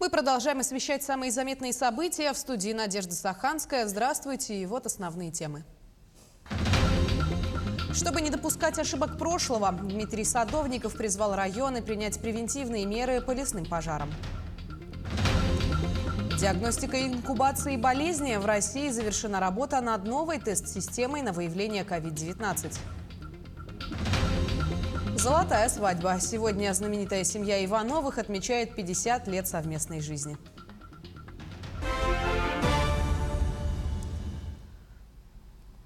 Мы продолжаем освещать самые заметные события. В студии Надежда Саханская. Здравствуйте. И вот основные темы. Чтобы не допускать ошибок прошлого, Дмитрий Садовников призвал районы принять превентивные меры по лесным пожарам. Диагностика и инкубации болезни. В России завершена работа над новой тест-системой на выявление COVID-19. Золотая свадьба. Сегодня знаменитая семья Ивановых отмечает 50 лет совместной жизни.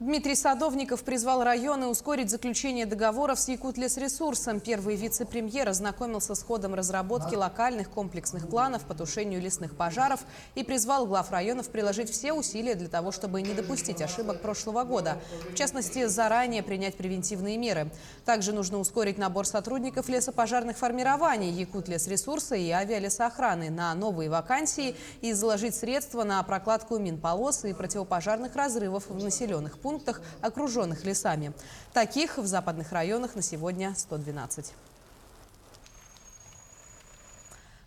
Дмитрий Садовников призвал районы ускорить заключение договоров с Якутлесресурсом. Первый вице-премьер ознакомился с ходом разработки локальных комплексных планов по тушению лесных пожаров и призвал глав районов приложить все усилия для того, чтобы не допустить ошибок прошлого года. В частности, заранее принять превентивные меры. Также нужно ускорить набор сотрудников лесопожарных формирований Якутлесресурса и авиалесоохраны на новые вакансии и заложить средства на прокладку минполос и противопожарных разрывов в населенных пунктах, окруженных лесами. Таких в западных районах на сегодня 112.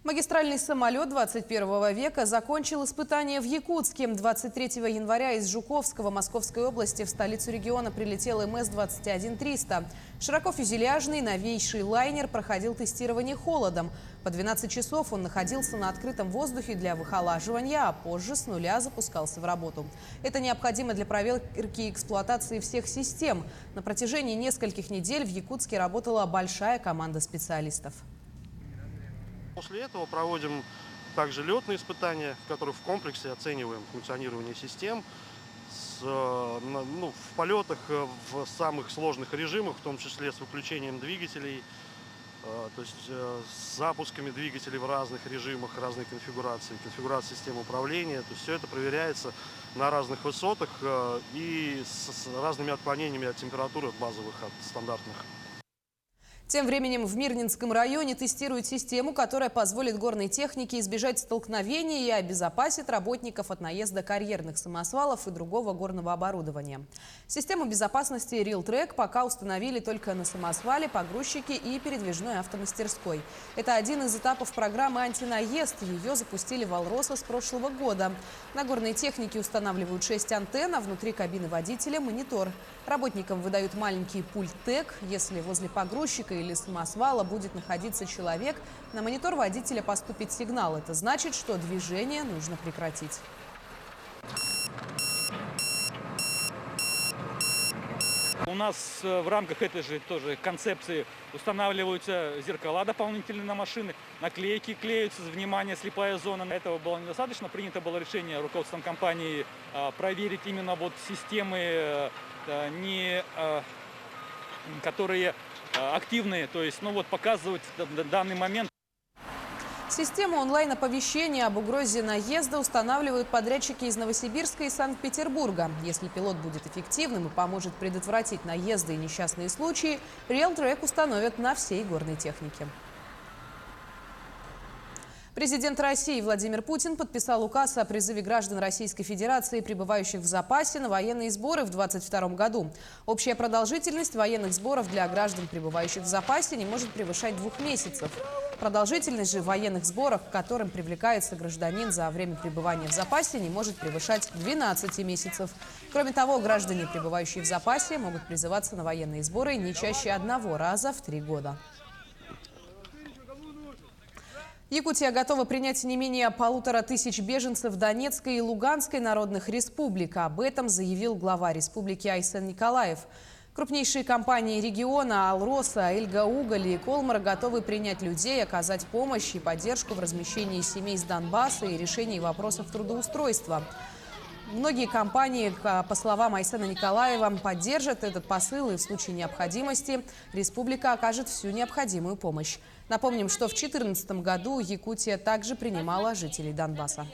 Магистральный самолет 21 века закончил испытание в Якутске. 23 января из Жуковского Московской области в столицу региона прилетел МС-21300. Широкофюзеляжный новейший лайнер проходил тестирование холодом. По 12 часов он находился на открытом воздухе для выхолаживания, а позже с нуля запускался в работу. Это необходимо для проверки и эксплуатации всех систем. На протяжении нескольких недель в Якутске работала большая команда специалистов. После этого проводим также летные испытания, в которых в комплексе оцениваем функционирование систем в полетах в самых сложных режимах, в том числе с выключением двигателей, то есть с запусками двигателей в разных режимах, разной конфигурации системы управления. То есть все это проверяется на разных высотах и с разными отклонениями от температуры, от базовых, от стандартных. Тем временем в Мирнинском районе тестируют систему, которая позволит горной технике избежать столкновений и обезопасит работников от наезда карьерных самосвалов и другого горного оборудования. Систему безопасности RealTrack пока установили только на самосвале, погрузчике и передвижной автомастерской. Это один из этапов программы «Антинаезд». Ее запустили в Алроса с прошлого года. На горной технике устанавливают 6 антенн, а внутри кабины водителя монитор. Работникам выдают маленький пульт ТЭК. Если возле погрузчика или самосвала будет находиться человек, на монитор водителя поступит сигнал. Это значит, что движение нужно прекратить. У нас в рамках этой же тоже концепции устанавливаются зеркала дополнительные на машины, наклейки клеются, внимание, слепая зона. Этого было недостаточно. Принято было решение руководством компании проверить именно вот системы, которые активные, то есть показывать в данный момент. Систему онлайн-оповещения об угрозе наезда устанавливают подрядчики из Новосибирска и Санкт-Петербурга. Если пилот будет эффективным и поможет предотвратить наезды и несчастные случаи, RealTrack установят на всей горной технике. Президент России Владимир Путин подписал указ о призыве граждан Российской Федерации, пребывающих в запасе, на военные сборы в 2022 году. Общая продолжительность военных сборов для граждан, пребывающих в запасе, не может превышать 2 месяцев. Продолжительность же военных сборов, к которым привлекается гражданин за время пребывания в запасе, не может превышать 12 месяцев. Кроме того, граждане, пребывающие в запасе, могут призываться на военные сборы не чаще 1 раза в 3 года. Якутия готова принять не менее 1500 беженцев Донецкой и Луганской народных республик. Об этом заявил глава республики Айсен Николаев. Крупнейшие компании региона Алроса, Эльга-Уголь и Колмар готовы принять людей, оказать помощь и поддержку в размещении семей с Донбасса и решении вопросов трудоустройства. Многие компании, по словам Айсена Николаева, поддержат этот посыл, и в случае необходимости республика окажет всю необходимую помощь. Напомним, что в 2014 году Якутия также принимала жителей Донбасса.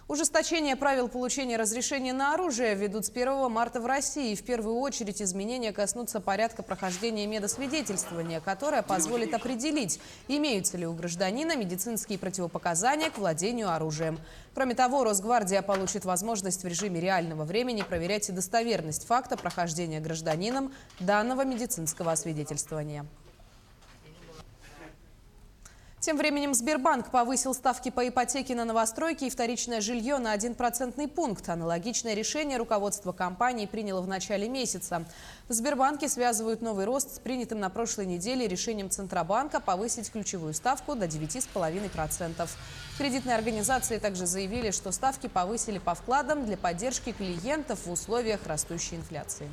Ужесточение правил получения разрешения на оружие введут с 1 марта в России. В первую очередь изменения коснутся порядка прохождения медосвидетельствования, которое позволит определить, имеются ли у гражданина медицинские противопоказания к владению оружием. Кроме того, Росгвардия получит возможность в режиме реального времени проверять и достоверность факта прохождения гражданином данного медицинского освидетельствования. Тем временем Сбербанк повысил ставки по ипотеке на новостройки и вторичное жилье на 1% пункт. Аналогичное решение руководство компании приняло в начале месяца. В Сбербанке связывают новый рост с принятым на прошлой неделе решением Центробанка повысить ключевую ставку до 9,5%. Кредитные организации также заявили, что ставки повысили по вкладам для поддержки клиентов в условиях растущей инфляции.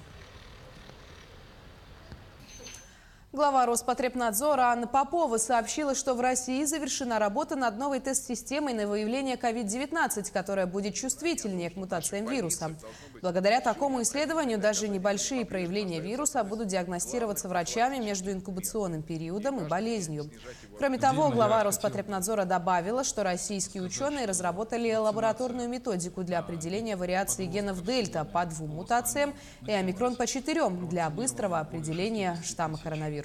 Глава Роспотребнадзора Анна Попова сообщила, что в России завершена работа над новой тест-системой на выявление COVID-19, которая будет чувствительнее к мутациям вируса. Благодаря такому исследованию даже небольшие проявления вируса будут диагностироваться врачами между инкубационным периодом и болезнью. Кроме того, глава Роспотребнадзора добавила, что российские ученые разработали лабораторную методику для определения вариации генов дельта по 2 мутациям и омикрон по 4 для быстрого определения штамма коронавируса.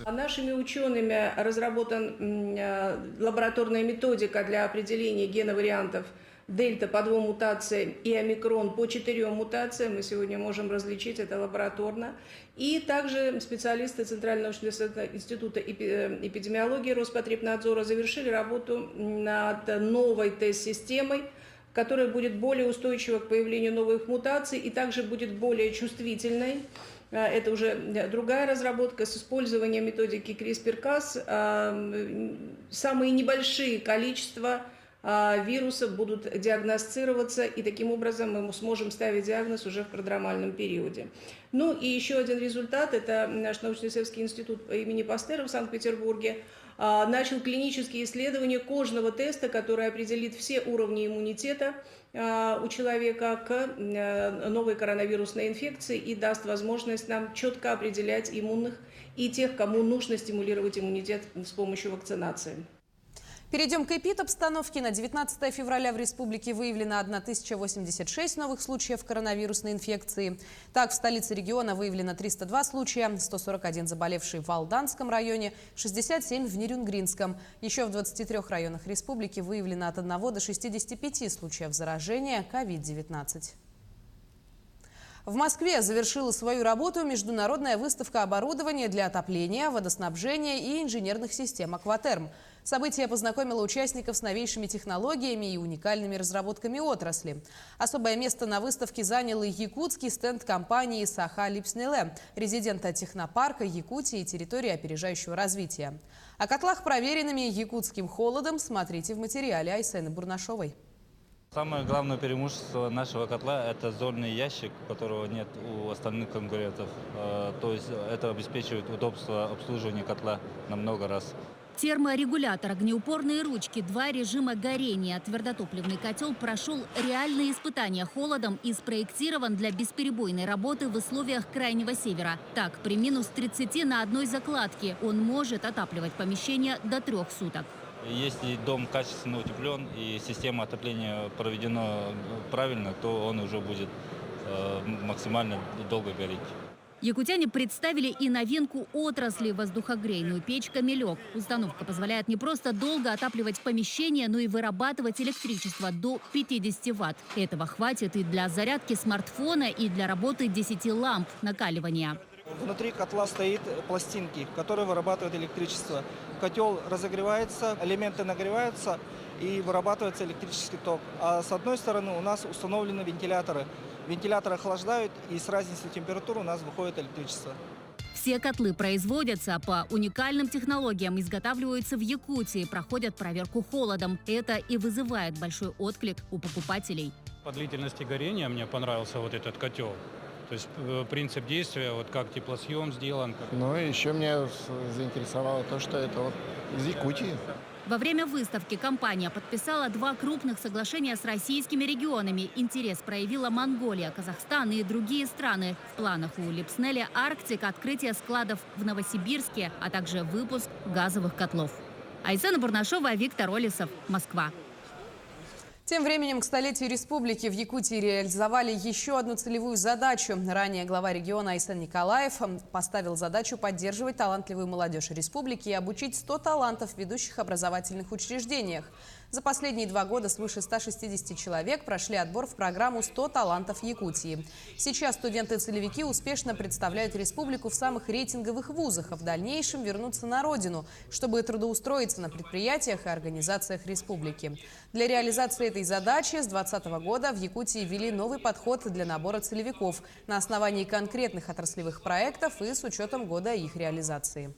Нашими учеными разработана лабораторная методика для определения геновариантов дельта по 2 мутациям и омикрон по 4 мутациям. Мы сегодня можем различить это лабораторно. И также специалисты Центрального научно-исследовательского института эпидемиологии Роспотребнадзора завершили работу над новой тест-системой, которая будет более устойчива к появлению новых мутаций и также будет более чувствительной. Это уже другая разработка с использованием методики CRISPR-Cas. Самые небольшие количества вирусов будут диагностироваться, и таким образом мы сможем ставить диагноз уже в продромальном периоде. Ну и еще один результат – это наш научно-исследовательский институт имени Пастера в Санкт-Петербурге начал клинические исследования кожного теста, который определит все уровни иммунитета у человека к новой коронавирусной инфекции и даст возможность нам четко определять иммунных и тех, кому нужно стимулировать иммунитет с помощью вакцинации. Перейдем к эпид-обстановке. На 19 февраля в республике выявлено 1086 новых случаев коронавирусной инфекции. Так, в столице региона выявлено 302 случая, 141 заболевшие в Алданском районе, 67 в Нерюнгринском. Еще в 23 районах республики выявлено от 1 до 65 случаев заражения COVID-19. В Москве завершила свою работу международная выставка оборудования для отопления, водоснабжения и инженерных систем «Акватерм». Событие познакомило участников с новейшими технологиями и уникальными разработками отрасли. Особое место на выставке занял и якутский стенд компании «Саха-Липснеле», резидента технопарка Якутии и территории опережающего развития. О котлах, проверенными якутским холодом, смотрите в материале Айсены Бурнашовой. Самое главное преимущество нашего котла – это зольный ящик, которого нет у остальных конкурентов. То есть это обеспечивает удобство обслуживания котла на много раз. Терморегулятор, огнеупорные ручки, 2 режима горения. Твердотопливный котел прошел реальные испытания холодом и спроектирован для бесперебойной работы в условиях Крайнего Севера. Так, при минус 30 на одной закладке он может отапливать помещение до 3 суток. Если дом качественно утеплен и система отопления проведена правильно, то он уже будет максимально долго гореть. Якутяне представили и новинку отрасли – воздухогрейную печь «Камелек». Установка позволяет не просто долго отапливать помещение, но и вырабатывать электричество до 50 ватт. Этого хватит и для зарядки смартфона, и для работы 10 ламп накаливания. Внутри котла стоит пластинки, которые вырабатывают электричество. Котел разогревается, элементы нагреваются и вырабатывается электрический ток. А с одной стороны у нас установлены вентиляторы. Вентиляторы охлаждают, и с разницей температуры у нас выходит электричество. Все котлы производятся по уникальным технологиям, изготавливаются в Якутии, проходят проверку холодом. Это и вызывает большой отклик у покупателей. По длительности горения мне понравился вот этот котел. То есть принцип действия, вот как теплосъем сделан. Ну и еще меня заинтересовало то, что это вот из Якутии. Во время выставки компания подписала 2 крупных соглашения с российскими регионами. Интерес проявила Монголия, Казахстан и другие страны. В планах у Липснеля Арктик открытие складов в Новосибирске, а также выпуск газовых котлов. Айсена Бурнашова, Виктор Олесов, Москва. Тем временем к столетию республики в Якутии реализовали еще одну целевую задачу. Ранее глава региона Айсен Николаев поставил задачу поддерживать талантливую молодежь республики и обучить 100 талантов в ведущих образовательных учреждениях. За последние 2 года свыше 160 человек прошли отбор в программу «100 талантов Якутии». Сейчас студенты-целевики успешно представляют республику в самых рейтинговых вузах, а в дальнейшем вернутся на родину, чтобы трудоустроиться на предприятиях и организациях республики. Для реализации этой задачи с 2020 года в Якутии ввели новый подход для набора целевиков на основании конкретных отраслевых проектов и с учетом года их реализации.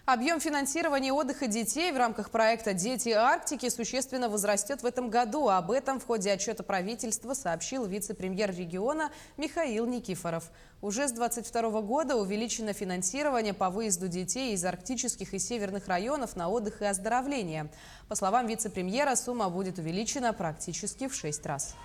Объем финансирования отдыха детей в рамках проекта «Дети Арктики» существенно возрастет в этом году. Об этом в ходе отчета правительства сообщил вице-премьер региона Михаил Никифоров. Уже с 2022 года увеличено финансирование по выезду детей из арктических и северных районов на отдых и оздоровление. По словам вице-премьера, сумма будет увеличена практически в 6 раз.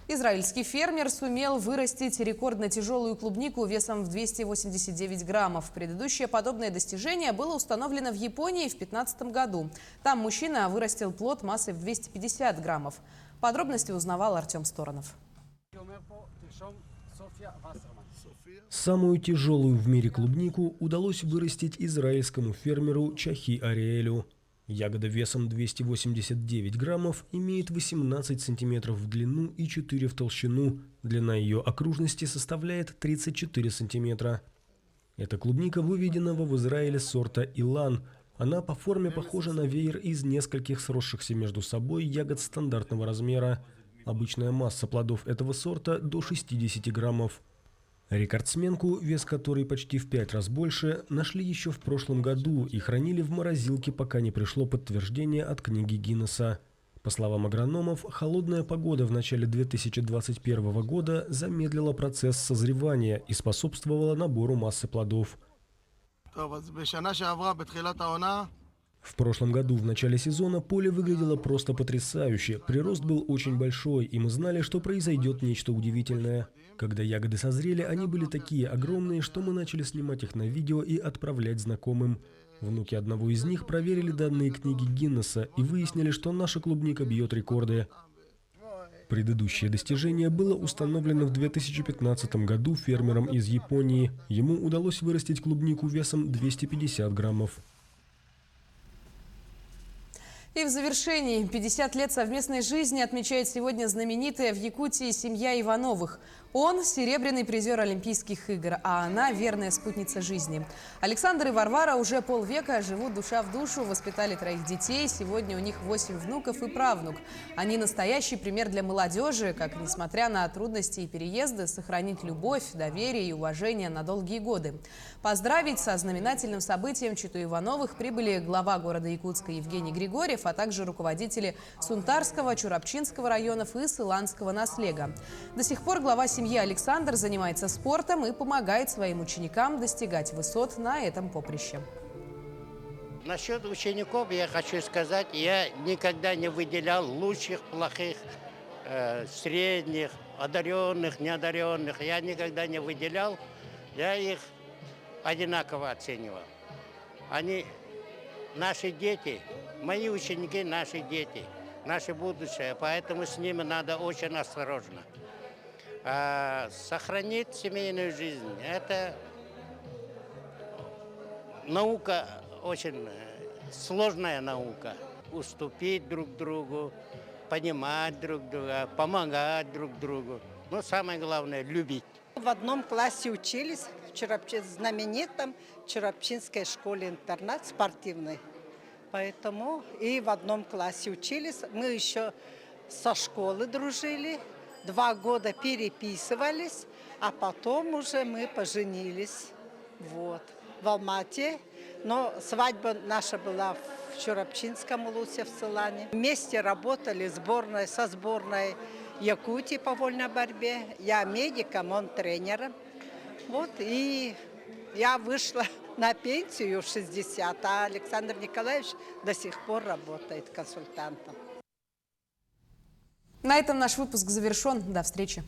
Израильский фермер сумел вырастить рекордно тяжелую клубнику весом в 289 граммов. Предыдущее подобное достижение было установлено в Японии в 2015 году. Там мужчина вырастил плод массой в 250 граммов. Подробности узнавал Артем Сторонов. Самую тяжелую в мире клубнику удалось вырастить израильскому фермеру Чахи Ариэлю. Ягода весом 289 граммов имеет 18 сантиметров в длину и 4 в толщину. Длина ее окружности составляет 34 сантиметра. Эта клубника выведена в Израиле сорта Илан. Она по форме похожа на веер из нескольких сросшихся между собой ягод стандартного размера. Обычная масса плодов этого сорта до 60 граммов. Рекордсменку, вес которой почти в 5 раз больше, нашли еще в прошлом году и хранили в морозилке, пока не пришло подтверждение от книги Гиннесса. По словам агрономов, холодная погода в начале 2021 года замедлила процесс созревания и способствовала набору массы плодов. В прошлом году в начале сезона поле выглядело просто потрясающе. Прирост был очень большой, и мы знали, что произойдет нечто удивительное. Когда ягоды созрели, они были такие огромные, что мы начали снимать их на видео и отправлять знакомым. Внуки одного из них проверили данные книги Гиннесса и выяснили, что наша клубника бьет рекорды. Предыдущее достижение было установлено в 2015 году фермером из Японии. Ему удалось вырастить клубнику весом 250 граммов. И в завершении 50 лет совместной жизни отмечает сегодня знаменитая в Якутии семья Ивановых. Он – серебряный призер Олимпийских игр, а она – верная спутница жизни. Александр и Варвара уже полвека живут душа в душу, воспитали 3 детей. Сегодня у них 8 внуков и правнук. Они настоящий пример для молодежи, как, несмотря на трудности и переезды, сохранить любовь, доверие и уважение на долгие годы. Поздравить со знаменательным событием читу Ивановых прибыли глава города Якутска Евгений Григорьев, а также руководители Сунтарского, Чурапчинского районов и Сыланского наслега. До сих пор глава семьи Александр занимается спортом и помогает своим ученикам достигать высот на этом поприще. Насчет учеников я хочу сказать, я никогда не выделял лучших, плохих, средних, одаренных, неодаренных. Я никогда не выделял, я их одинаково оценивал. Они наши дети, мои ученики наши дети, наше будущее, поэтому с ними надо очень осторожно. Сохранить семейную жизнь – это наука, очень сложная наука. Уступить друг другу, понимать друг друга, помогать друг другу. Но самое главное – любить. В одном классе учились в знаменитом Чурапчинской школе-интернат спортивной. Поэтому и в одном классе учились. Мы еще со школы дружили. 2 года переписывались, а потом уже мы поженились в Алмате. Но свадьба наша была в Чурапчинском улусе, в Сылане. Вместе работали со сборной Якутии по вольной борьбе. Я медиком, он тренером. И я вышла на пенсию в 60, а Александр Николаевич до сих пор работает консультантом. На этом наш выпуск завершен. До встречи.